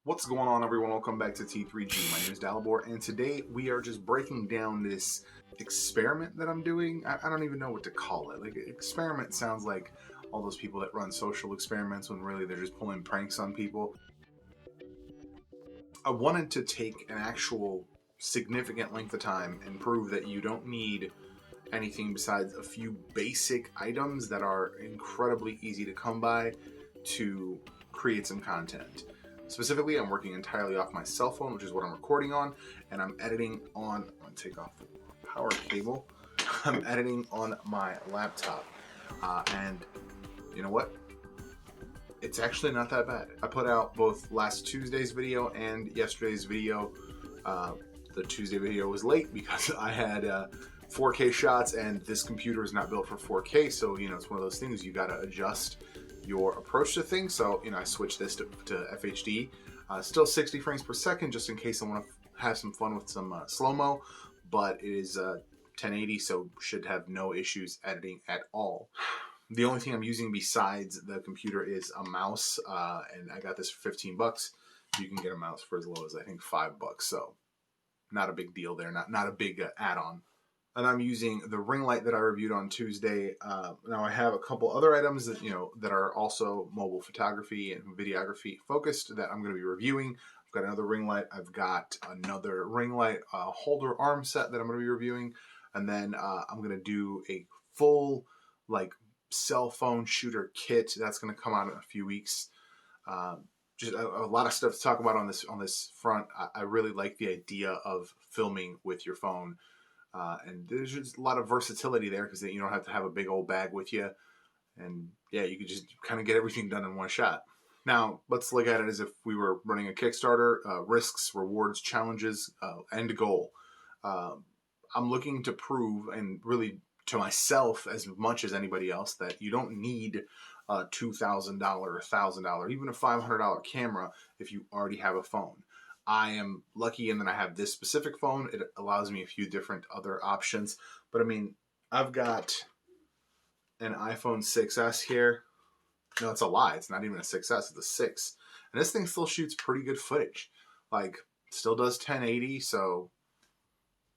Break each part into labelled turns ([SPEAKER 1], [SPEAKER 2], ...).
[SPEAKER 1] What's going on, everyone? Welcome back to T3G. My name is Dalibor, and today we are just breaking down this experiment that I'm doing. I don't even know what to call it. Like, experiment sounds like all those people that run social experiments when really they're just pulling pranks on people. I wanted to take an actual significant length of time and prove that you don't need anything besides a few basic items that are incredibly easy to come by to create some content. Specifically, I'm working entirely off my cell phone, which is what I'm recording on, and I'm editing on, I'm going to take off the power cable, I'm editing on my laptop, and you know what? It's actually not that bad. I put out both last Tuesday's video and yesterday's video. The Tuesday video was late because I had 4K shots, and this computer is not built for 4K, so it's one of those things you got to adjust your approach to things. So I switched this to FHD, still 60 frames per second, just in case I want to have some fun with some slow-mo, but it is 1080, so should have no issues editing at all. The only thing I'm using besides the computer is a mouse, and I got this for 15 bucks. You can get a mouse for as low as I think $5, so not a big deal there, not a big add-on. And I'm using the ring light that I reviewed on Tuesday. Now I have a couple other items that that are also mobile photography and videography focused that I'm going to be reviewing. I've got another ring light. I've got another ring light holder arm set that I'm going to be reviewing, and then I'm going to do a full cell phone shooter kit that's going to come out in a few weeks. Just a lot of stuff to talk about on this front. I really like the idea of filming with your phone. And there's just a lot of versatility there because you don't have to have a big old bag with you. And yeah, you could just kind of get everything done in one shot. Now, let's look at it as if we were running a Kickstarter, risks, rewards, challenges, end goal. I'm looking to prove, and really to myself as much as anybody else, that you don't need a $2,000, $1,000, even a $500 camera if you already have a phone. I am lucky in that I have this specific phone. It allows me a few different other options. But I mean, I've got an iPhone 6S here. No, it's a lie. It's not even a 6S. It's a 6. And this thing still shoots pretty good footage. Like, still does 1080. So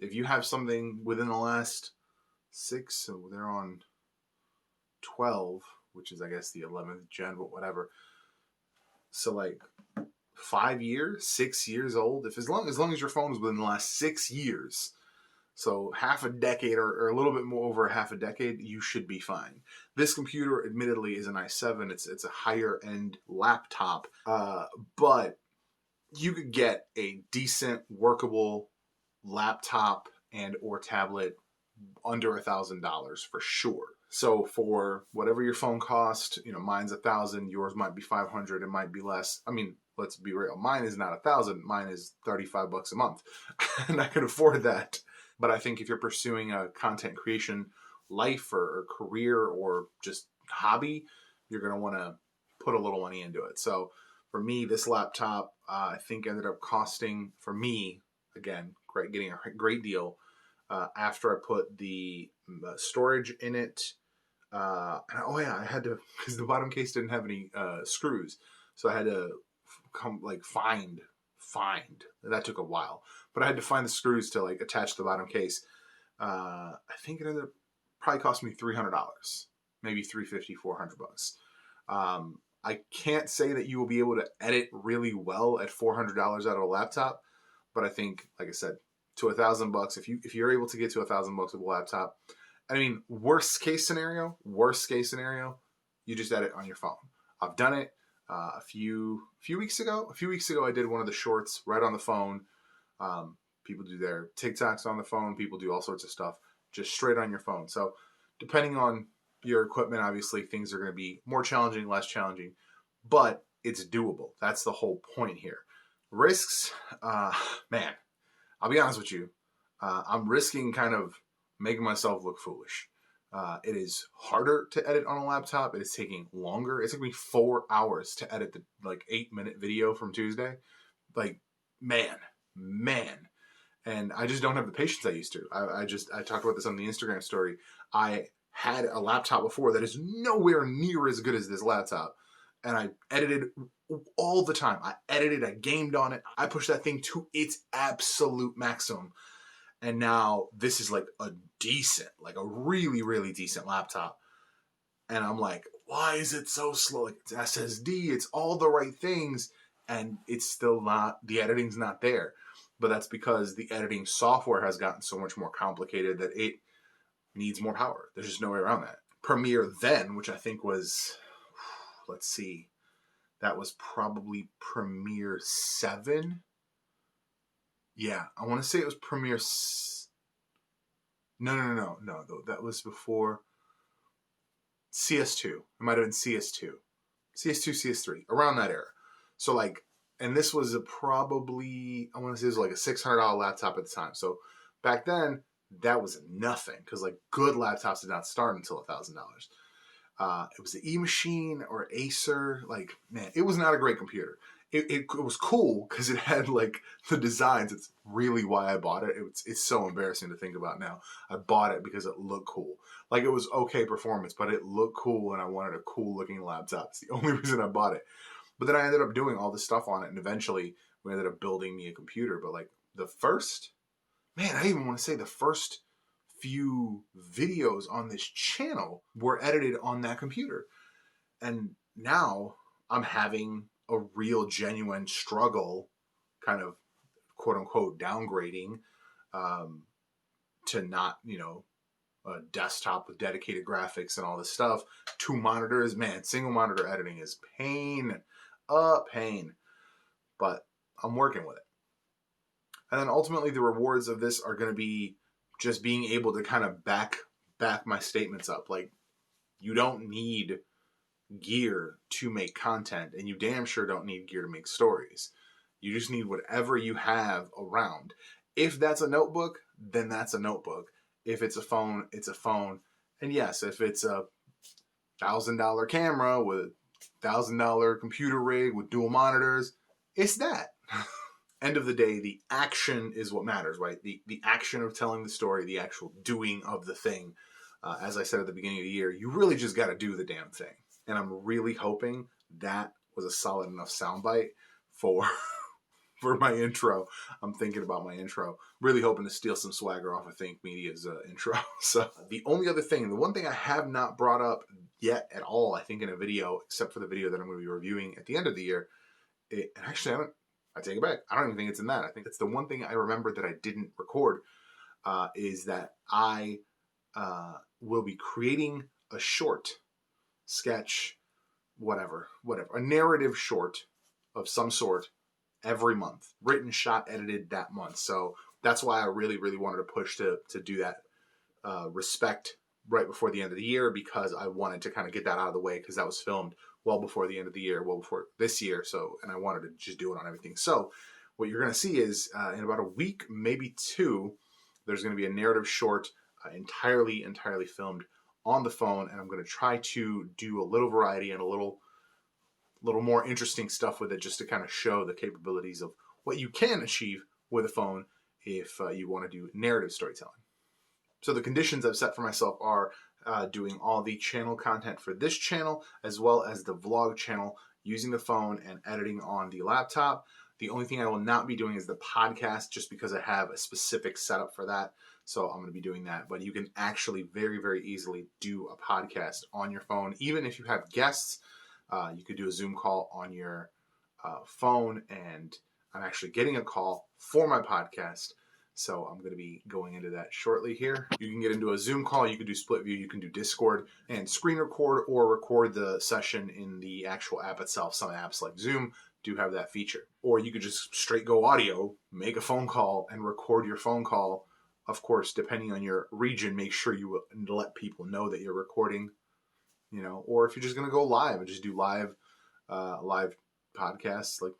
[SPEAKER 1] if you have something within the last 6, so they're on 12, which is, I guess, the 11th gen, but whatever. So, 5 years, 6 years old, if as long as your phone is within the last 6 years, so half a decade or a little bit more over half a decade, you should be fine. This computer, admittedly, is an i7. It's a higher end laptop, but you could get a decent workable laptop and or tablet under $1,000 for sure. So for whatever your phone cost, mine's $1,000, yours might be $500, it might be less. I mean, let's be real. Mine is not $1,000. Mine is $35 a month, and I can afford that. But I think if you're pursuing a content creation life or career or just hobby, you're going to want to put a little money into it. So for me, this laptop, I think ended up costing, for me, again, getting a great deal after I put the storage in it. I had to, because the bottom case didn't have any screws, so I had to find that took a while, but I had to find the screws to attach to the bottom case. I think it ended up probably cost me $300, maybe $350, $400. I can't say that you will be able to edit really well at $400 out of a laptop, but I think, like I said, to $1,000, if you're able to get to $1,000 with a laptop, I mean, worst case scenario, you just edit on your phone. I've done it. A few weeks ago, I did one of the shorts right on the phone. People do their TikToks on the phone. People do all sorts of stuff just straight on your phone. So depending on your equipment, obviously things are going to be more challenging, less challenging, but it's doable. That's the whole point here. Risks, man, I'll be honest with you. I'm risking kind of making myself look foolish. It is harder to edit on a laptop. It is taking longer. It took me 4 hours to edit the 8-minute video from Tuesday. Man. And I just don't have the patience I used to. I talked about this on the Instagram story. I had a laptop before that is nowhere near as good as this laptop. And I edited all the time. I edited, I gamed on it, I pushed that thing to its absolute maximum. And now this is like a decent, like a really, really decent laptop. And I'm like, why is it so slow? Like, it's SSD, it's all the right things, and it's still not, the editing's not there. But that's because the editing software has gotten so much more complicated that it needs more power. There's just no way around that. Premiere then, which I think was, let's see, that was probably Premiere 7. Yeah, I want to say it was Premiere. No. That was before CS2. It might have been CS2. CS2, CS3, around that era. So like, and this was probably, I want to say it was like a $600 laptop at the time. So back then, that was nothing because like good laptops did not start until $1,000. It was the E-Machine or Acer. Like, man, it was not a great computer. It was cool because it had like the designs. It's really why I bought it. It's so embarrassing to think about now. I bought it because it looked cool. Like it was okay performance, but it looked cool and I wanted a cool looking laptop. It's the only reason I bought it. But then I ended up doing all this stuff on it, and eventually we ended up building me a computer. But like the first, man, I even want to say the first few videos on this channel were edited on that computer. And now I'm having a real genuine struggle, kind of quote unquote downgrading to not, a desktop with dedicated graphics and all this stuff. 2 monitors, man, single monitor editing is pain, but I'm working with it. And then ultimately the rewards of this are going to be just being able to kind of back my statements up. Like, you don't need gear to make content, and you damn sure don't need gear to make stories. You just need whatever you have around. If that's a notebook, then that's a notebook. If it's a phone, it's a phone. And yes, if it's a $1,000 camera with $1,000 computer rig with dual monitors, it's that. End of the day, the action is what matters, right? The action of telling the story, the actual doing of the thing. As I said at the beginning of the year, you really just got to do the damn thing. And I'm really hoping that was a solid enough soundbite for for my intro. I'm thinking about my intro. Really hoping to steal some swagger off of Think Media's intro. So the only other thing, the one thing I have not brought up yet at all, I think in a video, except for the video that I'm going to be reviewing at the end of the year, I take it back. I don't even think it's in that. I think it's the one thing I remember that I didn't record is that I will be creating a short sketch, whatever, a narrative short of some sort every month, written, shot, edited that month. So that's why I really, really wanted to push to do that respect right before the end of the year, because I wanted to kind of get that out of the way, because that was filmed well before the end of the year, well before this year. So, and I wanted to just do it on everything. So what you're going to see is in about a week, maybe 2, there's going to be a narrative short entirely filmed on the phone. And I'm going to try to do a little variety and a little more interesting stuff with it, just to kind of show the capabilities of what you can achieve with a phone if you want to do narrative storytelling. So the conditions I've set for myself are doing all the channel content for this channel, as well as the vlog channel, using the phone and editing on the laptop. The only thing I will not be doing is the podcast, just because I have a specific setup for that. So I'm going to be doing that. But you can actually very, very easily do a podcast on your phone. Even if you have guests, you could do a Zoom call on your phone. And I'm actually getting a call for my podcast. So I'm going to be going into that shortly here. You can get into a Zoom call, you can do split view, you can do Discord and screen record, or record the session in the actual app itself. Some apps like Zoom do have that feature. Or you could just straight go audio, make a phone call and record your phone call. Of course, depending on your region, make sure you let people know that you're recording, or if you're just going to go live and just do live podcasts. Like,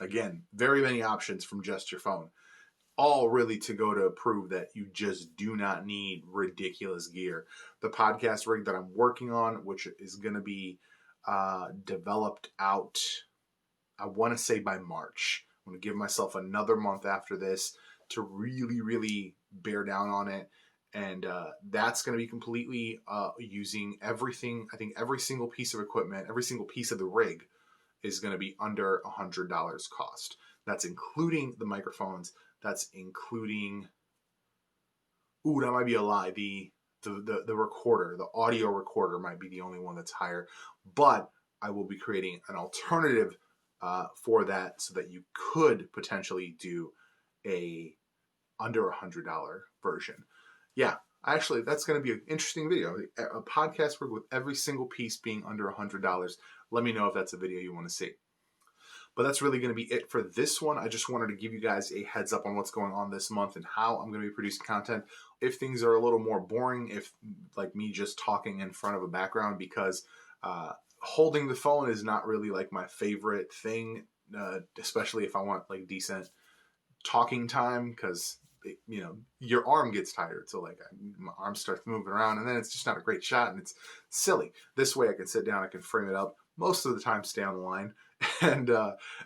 [SPEAKER 1] again, very many options from just your phone. All really to go to prove that you just do not need ridiculous gear. The podcast rig that I'm working on, which is going to be developed out, I want to say by March. I'm going to give myself another month after this to really, really bear down on it. And that's going to be completely using everything. I think every single piece of equipment, every single piece of the rig is going to be under $100 cost. That's including the microphones. That's including, ooh, that might be a lie. The recorder, the audio recorder might be the only one that's higher, but I will be creating an alternative for that so that you could potentially do a under $100 version. Yeah, actually, that's going to be an interesting video. A podcast with every single piece being under $100. Let me know if that's a video you want to see. But that's really going to be it for this one. I just wanted to give you guys a heads up on what's going on this month and how I'm going to be producing content. If things are a little more boring, if like me just talking in front of a background, because holding the phone is not really like my favorite thing, especially if I want like decent talking time, because you know, your arm gets tired. So like my arm starts moving around and then it's just not a great shot and it's silly. This way I can sit down, I can frame it up, most of the time stay on the line and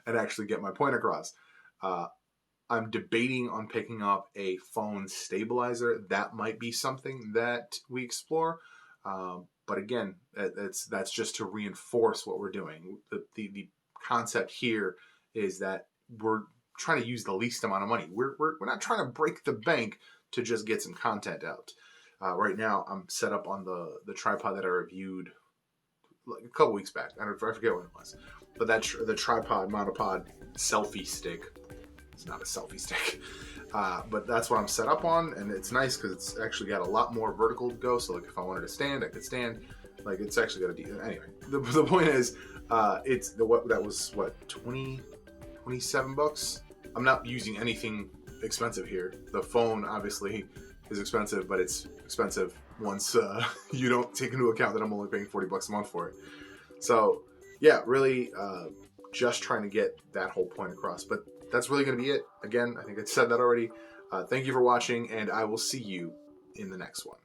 [SPEAKER 1] actually get my point across. I'm debating on picking up a phone stabilizer. That might be something that we explore. But again, that's just to reinforce what we're doing. The concept here is that we're trying to use the least amount of money. We're not trying to break the bank to just get some content out. Right now, I'm set up on the tripod that I reviewed like a couple weeks back. I forget when it was. But the tripod monopod selfie stick. It's not a selfie stick. But that's what I'm set up on, and it's nice because it's actually got a lot more vertical to go. So like if I wanted to stand, I could stand. Like it's actually got a anyway. The point is, that was what, 27 bucks. I'm not using anything expensive here. The phone obviously is expensive, but it's expensive once you don't take into account that I'm only paying 40 bucks a month for it. So yeah, really just trying to get that whole point across. But that's really going to be it. Again, I think I said that already. Thank you for watching, and I will see you in the next one.